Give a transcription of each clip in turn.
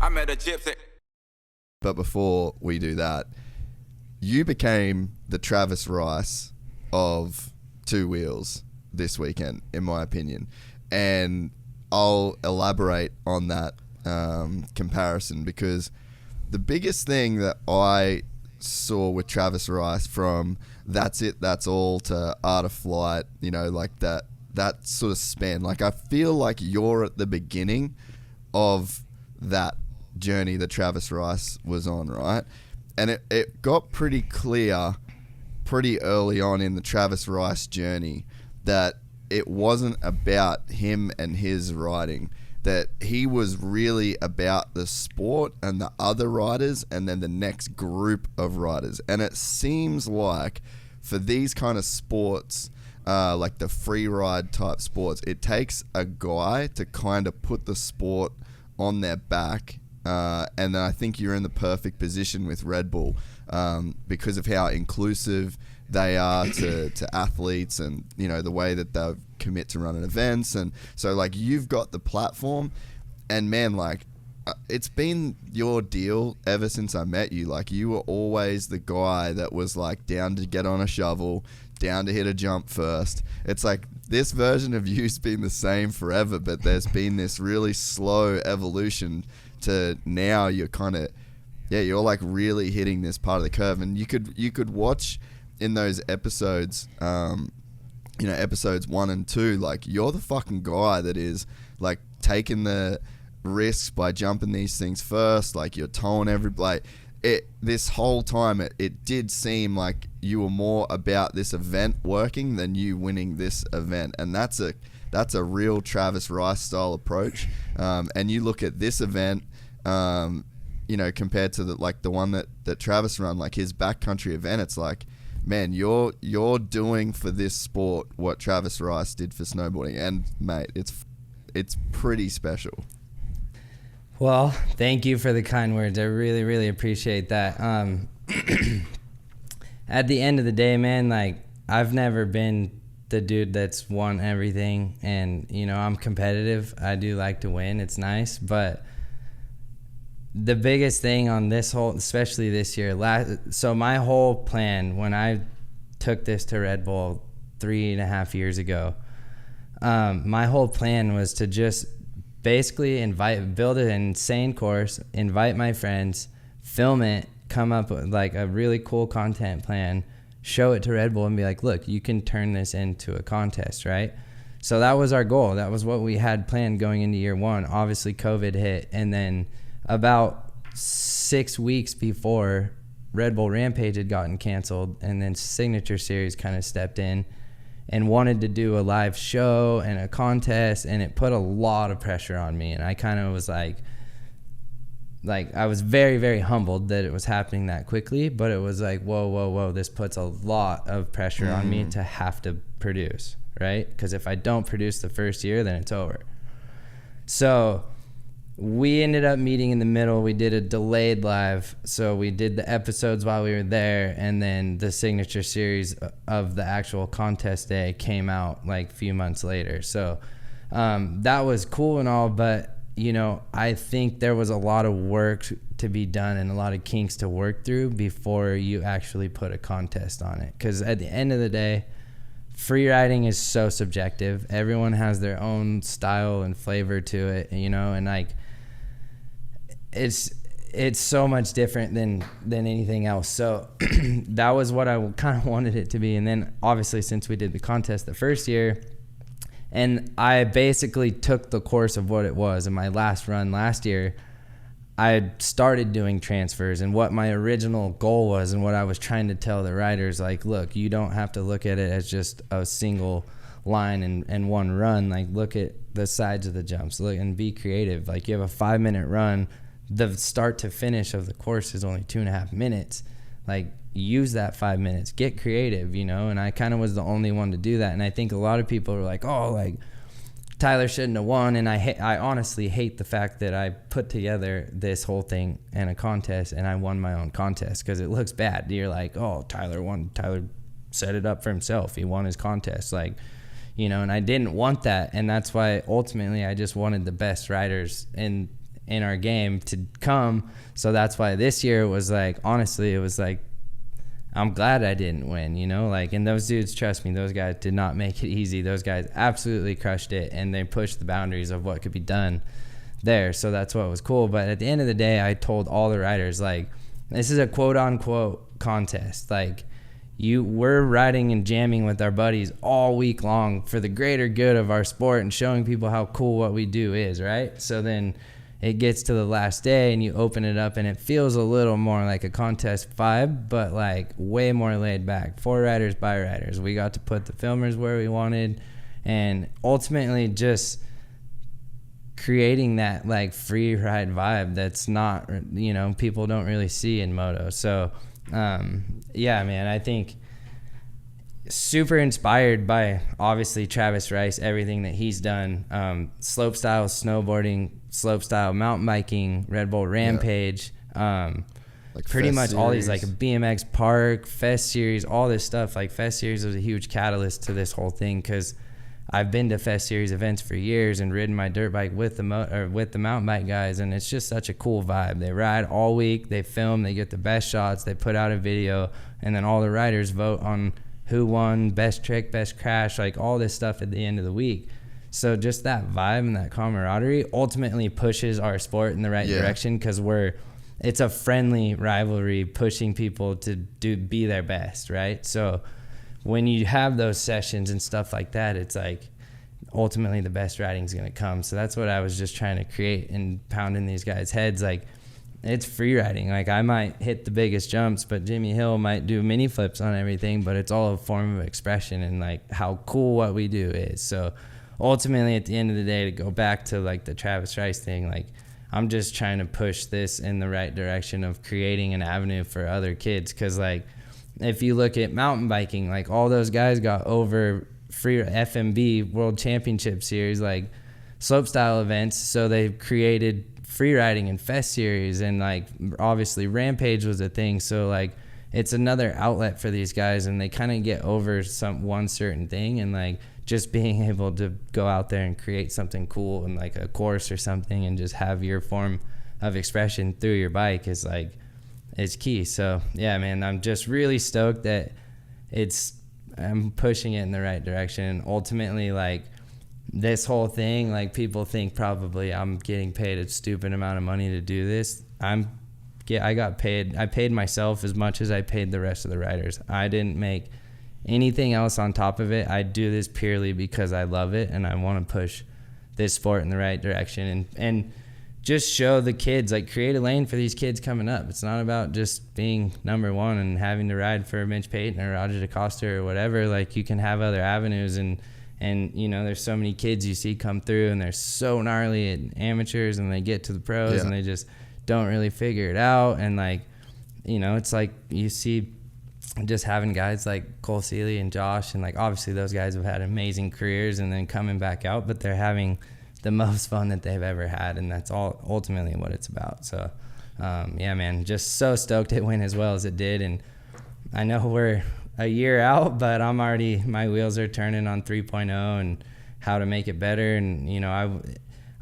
I met a Gypsy. But before we do that, you became the Travis Rice of two wheels this weekend, in my opinion. And I'll elaborate on that comparison, because the biggest thing that I saw with Travis Rice, from That's It, That's All to Art of Flight, you know, like that sort of span, like I feel like you're at the beginning of that journey that Travis Rice was on, right? And it got pretty clear pretty early on in the Travis Rice journey that it wasn't about him and his riding, that he was really about the sport and the other riders and then the next group of riders. And it seems like for these kind of sports, like the freeride type sports, it takes a guy to kind of put the sport on their back. And I think you're in the perfect position with Red Bull because of how inclusive they are to athletes, and you know the way that they commit to running events. And so like you've got the platform, and man, like it's been your deal ever since I met you. Like you were always the guy that was like down to get on a shovel, down to hit a jump first. It's like this version of you's been the same forever, but there's been this really slow evolution to now you're kind of, you're like really hitting this part of the curve. And you could watch in those episodes, episodes 1 and 2, like you're the fucking guy that is like taking the risks by jumping these things first. Like you're towing this whole time it did seem like you were more about this event working than you winning this event. And that's a real Travis Rice style approach. And you look at this event, compared to the one that Travis run, like his backcountry event, it's like, man, you're doing for this sport what Travis Rice did for snowboarding, and mate, it's pretty special. Well, thank you for the kind words. I really, really appreciate that. At the end of the day, man, like I've never been the dude that's won everything, and I'm competitive. I do like to win. It's nice, but the biggest thing on this especially this year, so my whole plan when I took this to Red Bull 3.5 years ago, my whole plan was to just basically build an insane course, invite my friends, film it, come up with like a really cool content plan, show it to Red Bull and be like, look, you can turn this into a contest, right? So that was our goal. That was what we had planned going into year one. Obviously COVID hit, and then about 6 weeks before, Red Bull Rampage had gotten canceled, and then Signature Series kind of stepped in and wanted to do a live show and a contest, and it put a lot of pressure on me. And I kind of was like I was very, very humbled that it was happening that quickly, but it was like, whoa, this puts a lot of pressure on me to have to produce, right? Because if I don't produce the first year, then it's over. So we ended up meeting in the middle. We did a delayed live. So we did the episodes while we were there, and then the Signature Series of the actual contest day came out like a few months later. So that was cool and all, but I think there was a lot of work to be done and a lot of kinks to work through before you actually put a contest on it. Because at the end of the day, free riding is so subjective. Everyone has their own style and flavor to it, and like it's so much different than anything else. So that was what I kind of wanted it to be. And then obviously, since we did the contest the first year, and I basically took the course of what it was in my last run last year, I started doing transfers, and what my original goal was and what I was trying to tell the riders, like, look, you don't have to look at it as just a single line and one run. Like, look at the sides of the jumps, look and be creative. Like, you have a 5-minute run, the start to finish of the course is only 2.5 minutes. Like, use that 5 minutes, get creative, and I kind of was the only one to do that. And I think a lot of people are like, oh, like Tyler shouldn't have won. And I honestly hate the fact that I put together this whole thing in a contest and I won my own contest, because it looks bad. You're like, oh, Tyler won. Tyler set it up for himself. He won his contest. Like, and I didn't want that. And that's why ultimately I just wanted the best riders in our game to come. So that's why this year was like, honestly, it was like, I'm glad I didn't win, you know, like, and those dudes, trust me, those guys did not make it easy. Those guys absolutely crushed it, and they pushed the boundaries of what could be done there. So that's what was cool. But at the end of the day, I told all the riders, like, this is a quote unquote contest. Like, we're riding and jamming with our buddies all week long for the greater good of our sport and showing people how cool what we do is, right? So then it gets to the last day and you open it up and it feels a little more like a contest vibe, but like way more laid back. For riders, by riders. We got to put the filmers where we wanted, and ultimately just creating that like free ride vibe that's not, you know, people don't really see in moto. So yeah, man, I think super inspired by obviously Travis Rice, everything that he's done, slope style snowboarding, slope style mountain biking, Red Bull Rampage, like pretty much all these, like a BMX park, Fest Series, all this stuff. Like Fest Series was a huge catalyst to this whole thing, because I've been to Fest Series events for years and ridden my dirt bike with the with the mountain bike guys, and it's just such a cool vibe. They ride all week, they film, they get the best shots, they put out a video, and then all the riders vote on who won, best trick, best crash, like all this stuff at the end of the week. So just that vibe and that camaraderie ultimately pushes our sport in the right direction, because it's a friendly rivalry pushing people to be their best, right? So when you have those sessions and stuff like that, it's like ultimately the best riding is going to come. So that's what I was just trying to create and pound in these guys' heads. Like, it's free riding. Like, I might hit the biggest jumps, but Jimmy Hill might do mini flips on everything, but it's all a form of expression and like how cool what we do is. So ultimately at the end of the day, to go back to like the Travis Rice thing, like I'm just trying to push this in the right direction of creating an avenue for other kids. Cause like, if you look at mountain biking, like all those guys got over free FMB World Championship Series, like slopestyle events. So they created free riding and Fest Series, and like obviously Rampage was a thing. So like it's another outlet for these guys, and they kind of get over one certain thing, and like just being able to go out there and create something cool and like a course or something and just have your form of expression through your bike is like, it's key. So yeah, man, I'm just really stoked that I'm pushing it in the right direction. And ultimately, like this whole thing, like people think probably I'm getting paid a stupid amount of money to do this. I paid myself as much as I paid the rest of the riders. I didn't make anything else on top of it. I do this purely because I love it and I want to push this sport in the right direction and just show the kids, like create a lane for these kids coming up. It's not about just being number one and having to ride for Mitch Payton or Roger DeCosta or whatever. Like you can have other avenues, and you know, there's so many kids you see come through and they're so gnarly at amateurs, and they get to the pros and they just don't really figure it out. And like, you know, it's like you see just having guys like Cole Seeley and Josh, and like obviously those guys have had amazing careers and then coming back out, but they're having the most fun that they've ever had, and that's all ultimately what it's about. So yeah, man, just so stoked it went as well as it did. And I know we're a year out, but my wheels are turning on 3.0 and how to make it better. And you know,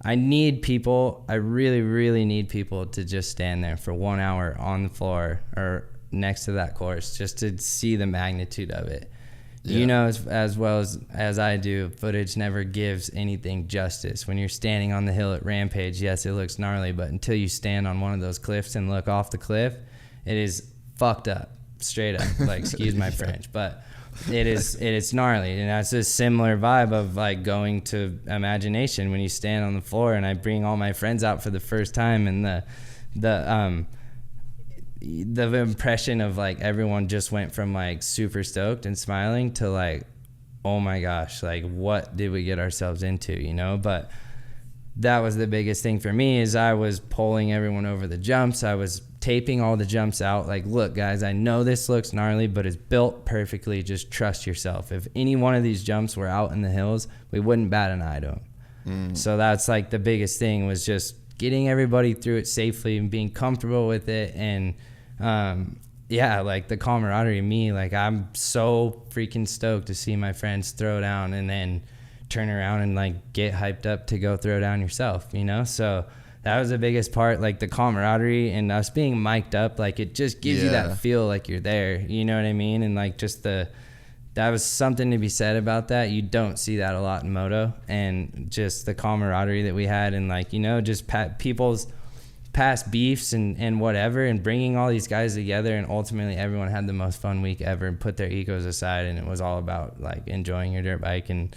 I need people, I really, really need people to just stand there for 1 hour on the floor or next to that course just to see the magnitude of it. Yeah. You know, as well as I do, footage never gives anything justice. When you're standing on the hill at Rampage, yes, it looks gnarly, but until you stand on one of those cliffs and look off the cliff, it is fucked up, straight up. Like, excuse my French, but it is gnarly. And that's a similar vibe of like going to Imagination when you stand on the floor, and I bring all my friends out for the first time, and the impression of like everyone just went from like super stoked and smiling to like, oh my gosh, like what did we get ourselves into, you know? But that was the biggest thing for me, is I was pulling everyone over the jumps. I was taping all the jumps out. Like, look guys, I know this looks gnarly, but it's built perfectly. Just trust yourself. If any one of these jumps were out in the hills, we wouldn't bat an eye to them. So that's like the biggest thing, was just getting everybody through it safely and being comfortable with it. And yeah, like the camaraderie of me, like I'm so freaking stoked to see my friends throw down and then turn around and like get hyped up to go throw down yourself, you know? So that was the biggest part, like the camaraderie and us being mic'd up. Like it just gives you that feel like you're there. You know what I mean? And like just that was something to be said about that. You don't see that a lot in moto, and just the camaraderie that we had, and like, you know, just people's past beefs and whatever, and bringing all these guys together, and ultimately everyone had the most fun week ever and put their egos aside, and it was all about like enjoying your dirt bike and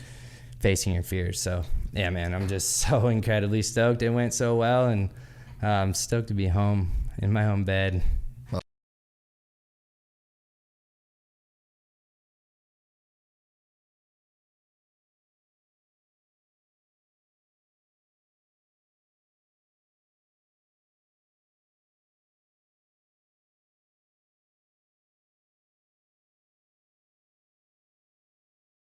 facing your fears. So yeah, man, I'm just so incredibly stoked it went so well, and I'm stoked to be home in my own bed.